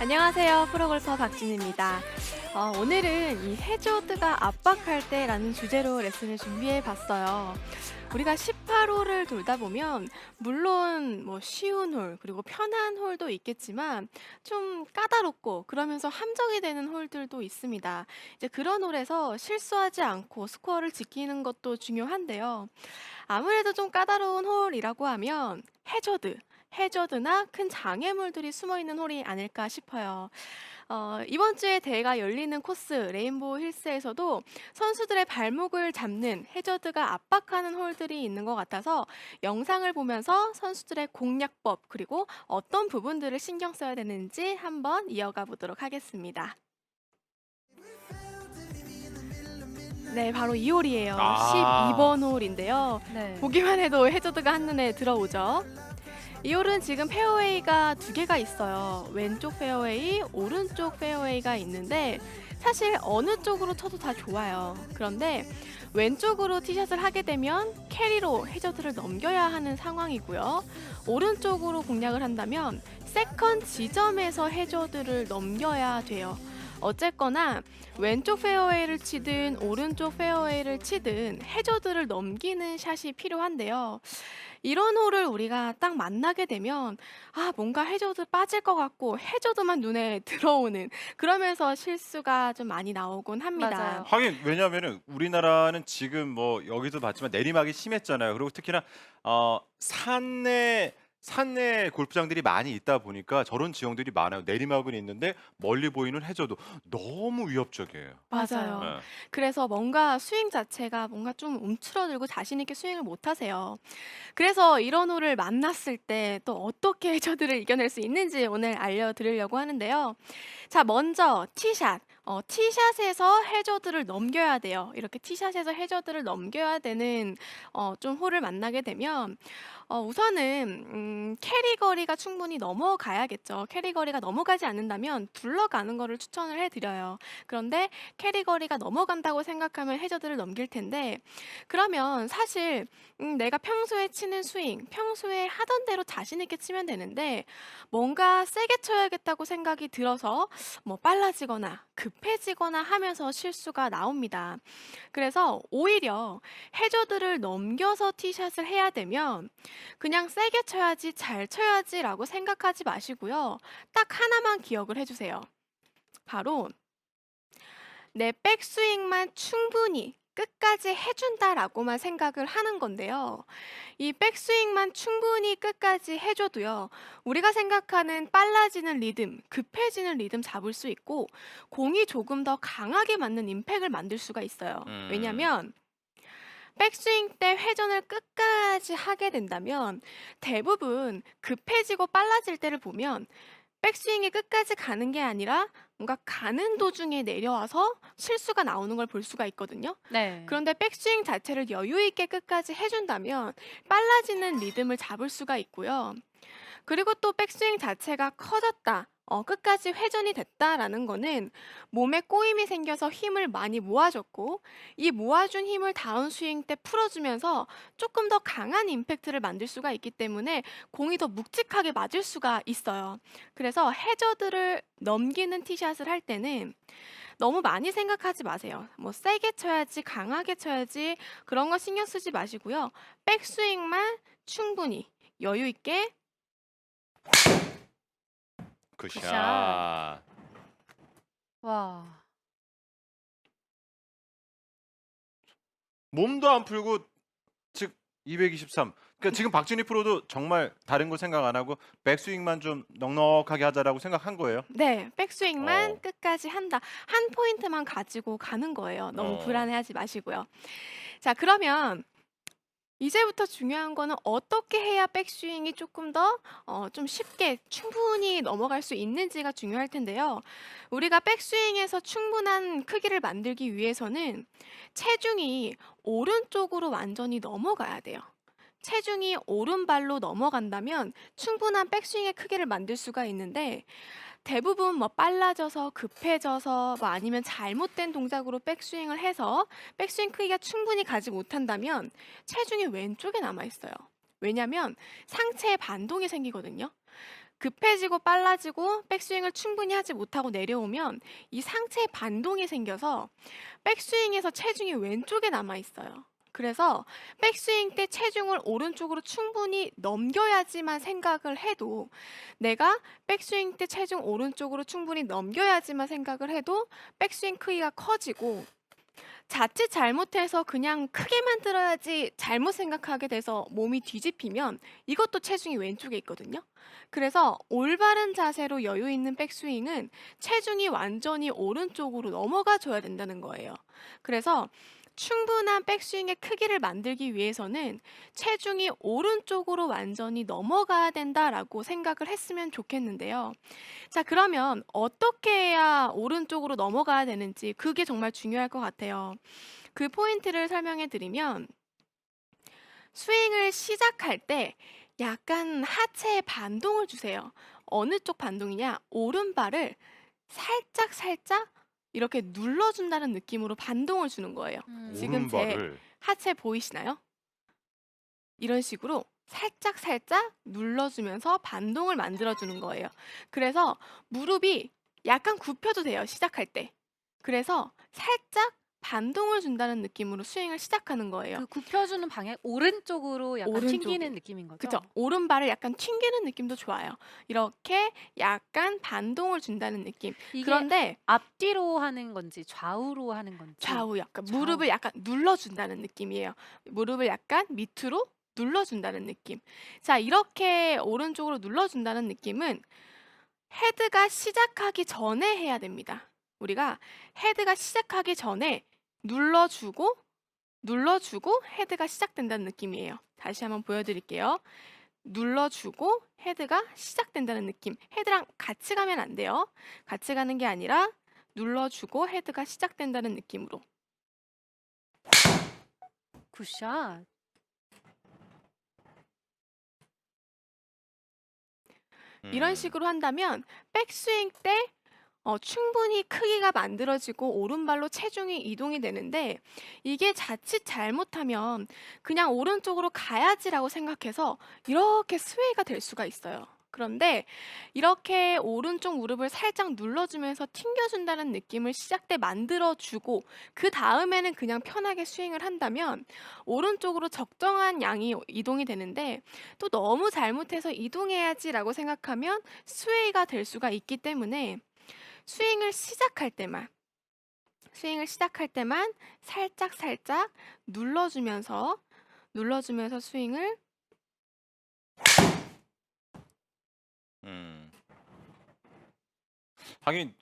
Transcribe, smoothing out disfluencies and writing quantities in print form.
안녕하세요. 프로골퍼 박진입니다. 오늘은 이 해저드가 압박할 때라는 주제로 레슨을 준비해 봤어요. 우리가 18홀을 돌다 보면 물론 뭐 쉬운 홀 그리고 편한 홀도 있겠지만 좀 까다롭고 그러면서 함정이 되는 홀들도 있습니다. 이제 그런 홀에서 실수하지 않고 스코어를 지키는 것도 중요한데요. 아무래도 좀 까다로운 홀이라고 하면 해저드나 큰 장애물들이 숨어 있는 홀이 아닐까 싶어요. 이번 주에 대회가 열리는 코스 레인보우 힐스에서도 선수들의 발목을 잡는 해저드가 압박하는 홀들이 있는 것 같아서 영상을 보면서 선수들의 공략법 그리고 어떤 부분들을 신경 써야 되는지 한번 이어가 보도록 하겠습니다. 네, 바로 이 홀이에요. 아. 12번 홀인데요. 네. 보기만 해도 해저드가 한눈에 들어오죠. 이 홀은 지금 페어웨이가 두 개가 있어요. 왼쪽 페어웨이, 오른쪽 페어웨이가 있는데 사실 어느 쪽으로 쳐도 다 좋아요. 그런데 왼쪽으로 티샷을 하게 되면 캐리로 해저드를 넘겨야 하는 상황이고요. 오른쪽으로 공략을 한다면 세컨 지점에서 해저드를 넘겨야 돼요. 어쨌거나 왼쪽 페어웨이를 치든 오른쪽 페어웨이를 치든 해저드를 넘기는 샷이 필요한데요. 이런 홀을 우리가 딱 만나게 되면 뭔가 해저드 빠질 것 같고 해저드만 눈에 들어오는 그러면서 실수가 좀 많이 나오곤 합니다. 맞아요. 하긴 왜냐하면은 우리나라는 지금 뭐 여기도 봤지만 내리막이 심했잖아요. 그리고 특히나 산내 골프장들이 많이 있다 보니까 저런 지형들이 많아요. 내리막은 있는데 멀리 보이는 해저도 너무 위협적이에요. 맞아요. 네. 그래서 뭔가 스윙 자체가 뭔가 좀 움츠러들고 자신 있게 스윙을 못 하세요. 그래서 이런 홀을 만났을 때 또 어떻게 해저드를 이겨낼 수 있는지 오늘 알려드리려고 하는데요. 자, 먼저 티샷. 티샷에서 해저드를 넘겨야 돼요. 이렇게 티샷에서 해저드를 넘겨야 되는 좀 홀을 만나게 되면 우선은 캐리 거리가 충분히 넘어가야겠죠. 캐리 거리가 넘어가지 않는다면 둘러가는 거를 추천을 해드려요. 그런데 캐리 거리가 넘어간다고 생각하면 해저드를 넘길 텐데 그러면 사실 내가 평소에 치는 스윙, 평소에 하던 대로 자신 있게 치면 되는데 뭔가 세게 쳐야겠다고 생각이 들어서 뭐 빨라지거나 급해지거나 하면서 실수가 나옵니다. 그래서 오히려 해저드를 넘겨서 티샷을 해야 되면 그냥 세게 쳐야지, 잘 쳐야지라고 생각하지 마시고요. 딱 하나만 기억을 해주세요. 바로 내 백스윙만 충분히 끝까지 해준다라고만 생각을 하는 건데요. 이 백스윙만 충분히 끝까지 해줘도요. 우리가 생각하는 빨라지는 리듬, 급해지는 리듬 잡을 수 있고 공이 조금 더 강하게 맞는 임팩을 만들 수가 있어요. 음. 왜냐면 백스윙 때 회전을 끝까지 하게 된다면 대부분 급해지고 빨라질 때를 보면 백스윙이 끝까지 가는 게 아니라 뭔가 가는 도중에 내려와서 실수가 나오는 걸 볼 수가 있거든요. 네. 그런데 백스윙 자체를 여유 있게 끝까지 해준다면 빨라지는 리듬을 잡을 수가 있고요. 그리고 또 백스윙 자체가 커졌다. 끝까지 회전이 됐다라는 거는 몸에 꼬임이 생겨서 힘을 많이 모아줬고 이 모아준 힘을 다운 스윙 때 풀어주면서 조금 더 강한 임팩트를 만들 수가 있기 때문에 공이 더 묵직하게 맞을 수가 있어요. 그래서 해저드를 넘기는 티샷을 할 때는 너무 많이 생각하지 마세요. 뭐 세게 쳐야지, 강하게 쳐야지 그런 거 신경 쓰지 마시고요. 백스윙만 충분히 여유 있게 굿샷. 굿샷. 와. 몸도 안 풀고 즉 223. 그러니까 지금 박진희 프로도 정말 다른 거 생각 안 하고 백스윙만 좀 넉넉하게 하자라고 생각한 거예요. 네, 백스윙만 어. 끝까지 한다. 한 포인트만 가지고 가는 거예요. 너무 어. 불안해하지 마시고요. 자, 그러면 이제부터 중요한 거는 어떻게 해야 백스윙이 조금 더 좀 쉽게 충분히 넘어갈 수 있는지가 중요할 텐데요. 우리가 백스윙에서 충분한 크기를 만들기 위해서는 체중이 오른쪽으로 완전히 넘어가야 돼요. 체중이 오른발로 넘어간다면 충분한 백스윙의 크기를 만들 수가 있는데 대부분 뭐 빨라져서 급해져서 뭐 아니면 잘못된 동작으로 백스윙을 해서 백스윙 크기가 충분히 가지 못한다면 체중이 왼쪽에 남아 있어요. 왜냐면 상체에 반동이 생기거든요. 급해지고 빨라지고 백스윙을 충분히 하지 못하고 내려오면 이 상체에 반동이 생겨서 백스윙에서 체중이 왼쪽에 남아 있어요. 그래서 백스윙 때 체중을 오른쪽으로 충분히 넘겨야지만 생각을 해도 내가 백스윙 때 체중 오른쪽으로 충분히 넘겨야지만 생각을 해도 백스윙 크기가 커지고 자칫 잘못해서 그냥 크게 만들어야지 잘못 생각하게 돼서 몸이 뒤집히면 이것도 체중이 왼쪽에 있거든요. 그래서 올바른 자세로 여유 있는 백스윙은 체중이 완전히 오른쪽으로 넘어가 줘야 된다는 거예요. 그래서 충분한 백스윙의 크기를 만들기 위해서는 체중이 오른쪽으로 완전히 넘어가야 된다라고 생각을 했으면 좋겠는데요. 자, 그러면 어떻게 해야 오른쪽으로 넘어가야 되는지 그게 정말 중요할 것 같아요. 그 포인트를 설명해 드리면 스윙을 시작할 때 약간 하체에 반동을 주세요. 어느 쪽 반동이냐? 오른발을 살짝 살짝 이렇게 눌러준다는 느낌으로 반동을 주는 거예요. 지금 제 오른발을 하체 보이시나요? 이런 식으로 살짝 살짝 눌러주면서 반동을 만들어주는 거예요. 그래서 무릎이 약간 굽혀도 돼요, 시작할 때. 그래서 살짝 반동을 준다는 느낌으로 스윙을 시작하는 거예요. 그 굽혀주는 방향 오른쪽으로 약간 오른쪽에. 튕기는 느낌인 거죠? 그죠? 오른발을 약간 튕기는 느낌도 좋아요. 이렇게 약간 반동을 준다는 느낌. 이게 그런데 앞뒤로 하는 건지 좌우로 하는 건지. 좌우 약간 좌우. 무릎을 약간 눌러준다는 느낌이에요. 무릎을 약간 밑으로 눌러준다는 느낌. 자, 이렇게 오른쪽으로 눌러준다는 느낌은 헤드가 시작하기 전에 해야 됩니다. 우리가 헤드가 시작하기 전에 눌러주고 헤드가 시작된다는 느낌이에요. 다시 한번 보여드릴게요. 눌러주고 헤드가 시작된다는 느낌. 헤드랑 같이 가면 안 돼요. 같이 가는 게 아니라 눌러주고 헤드가 시작된다는 느낌으로. 굿샷. 이런 식으로 한다면 백스윙 때 충분히 크기가 만들어지고 오른발로 체중이 이동이 되는데 이게 자칫 잘못하면 그냥 오른쪽으로 가야지라고 생각해서 이렇게 스웨이가 될 수가 있어요. 그런데 이렇게 오른쪽 무릎을 살짝 눌러주면서 튕겨준다는 느낌을 시작 때 만들어주고 그 다음에는 그냥 편하게 스윙을 한다면 오른쪽으로 적정한 양이 이동이 되는데 또 너무 잘못해서 이동해야지라고 생각하면 스웨이가 될 수가 있기 때문에 스윙을 시작할 때만 살짝 살짝 눌러주면서 스윙을 하긴